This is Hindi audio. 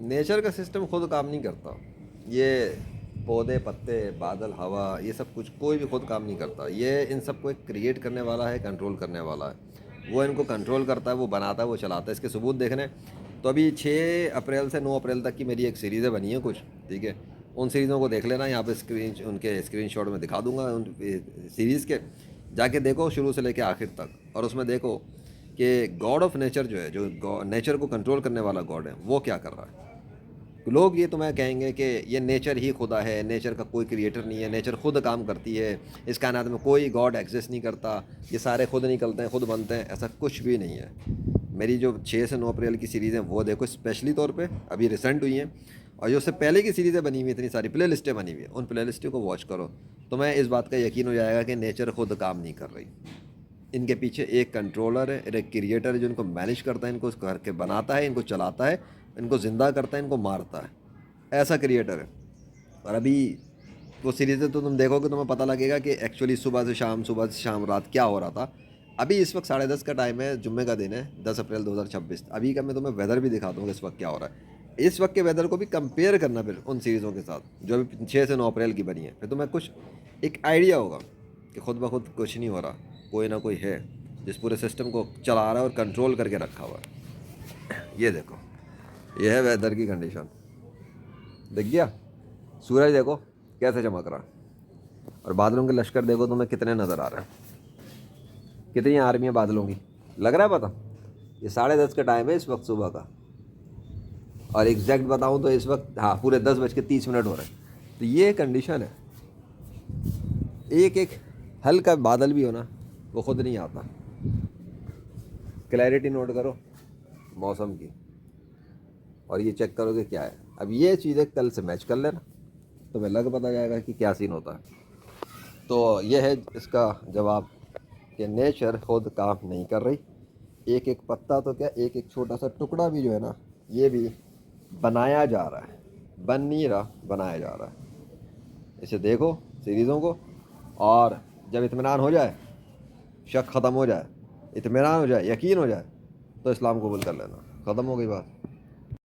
नेचर का सिस्टम खुद काम नहीं करता। ये पौधे, पत्ते, बादल, हवा, ये सब कुछ कोई भी खुद काम नहीं करता। ये इन सबको एक क्रिएट करने वाला है, कंट्रोल करने वाला है। वो इनको कंट्रोल करता है, वो बनाता है, वो चलाता है। इसके सबूत देखने तो अभी 6 अप्रैल से 9 अप्रैल तक की मेरी एक सीरीज़ें बनी है कुछ, ठीक है। उन सीरीज़ों को देख लेना, यहाँ पे उनके स्क्रीनशॉट में दिखा दूंगा उन सीरीज़ के। जाके देखो शुरू से लेके आखिर तक, और उसमें देखो कि गॉड ऑफ नेचर जो है, जो नेचर को कंट्रोल करने वाला गॉड है, वो क्या कर रहा है। लोग ये तुम्हें कहेंगे कि ये नेचर ही खुदा है, नेचर का कोई क्रिएटर नहीं है, नेचर खुद काम करती है, इस कायनात में कोई गॉड एग्जिस्ट नहीं करता, ये सारे खुद निकलते हैं, खुद बनते हैं। ऐसा कुछ भी नहीं है। मेरी जो 6 से 9 अप्रैल की सीरीज़ हैं वो देखो स्पेशली तौर पे, अभी रिसेंट हुई हैं। और जो उससे पहले की सीरीज़ें बनी हुई हैं, इतनी सारी प्ले लिस्टें बनी हुई हैं, उन प्ले लिस्टों को वॉच करो, तुम्हें इस बात का यकीन हो जाएगा कि नेचर खुद काम नहीं कर रही। इनके पीछे एक कंट्रोलर है, एक क्रिएटर है जो इनको मैनेज करता है, इनको करके बनाता है, इनको चलाता है, इनको ज़िंदा करता है, इनको मारता है। ऐसा क्रिएटर है। और अभी वो सीरीज़ें तो तुम देखोगे, तुम्हें पता लगेगा कि एक्चुअली सुबह से शाम रात क्या हो रहा था। अभी इस वक्त 10:30 का टाइम है, जुम्मे का दिन है, 10 अप्रैल 2026। अभी का मैं तुम्हें वेदर भी दिखाता हूँ इस वक्त क्या हो रहा है। इस वक्त के वेदर को भी कंपेयर करना फिर उन सीरीज़ों के साथ जो अभी 6 से 9 अप्रैल की बनी है, फिर तुम्हें कुछ एक आइडिया होगा कि खुद ब खुद कुछ नहीं हो रहा, कोई ना कोई है जिस पूरे सिस्टम को चला रहा है और कंट्रोल करके रखा हुआ है। ये देखो, ये है वेदर की कंडीशन। दिख गया? सूरज देखो कैसे चमक रहा है, और बादलों के लश्कर देखो तुम्हें कितने नज़र आ रहे हैं, कितनी आर्मी है बादलों की, लग रहा है पता। ये 10:30 का टाइम है इस वक्त सुबह का, और एग्जैक्ट बताऊं तो इस वक्त हाँ पूरे 10:30 हो रहे हैं। तो ये कंडीशन है। एक एक हल्का बादल भी हो ना, वो खुद नहीं आता। क्लैरिटी नोट करो मौसम की, और ये चेक करो कि क्या है। अब ये चीज़ें कल से मैच कर लेना, तुम्हें लग पता जाएगा कि क्या सीन होता है। तो ये है इसका जवाब कि नेचर खुद काम नहीं कर रही। एक एक पत्ता तो क्या, एक एक छोटा सा टुकड़ा भी जो है ना, ये भी बनाया जा रहा है। बन नहीं रहा, बनाया जा रहा है। इसे देखो सीरीज़ों को, और जब इत्मीनान हो जाए, शक ख़त्म हो जाए, इत्मीनान हो जाए, यकीन हो जाए, तो इस्लाम कबूल कर लेना। ख़त्म हो गई बात।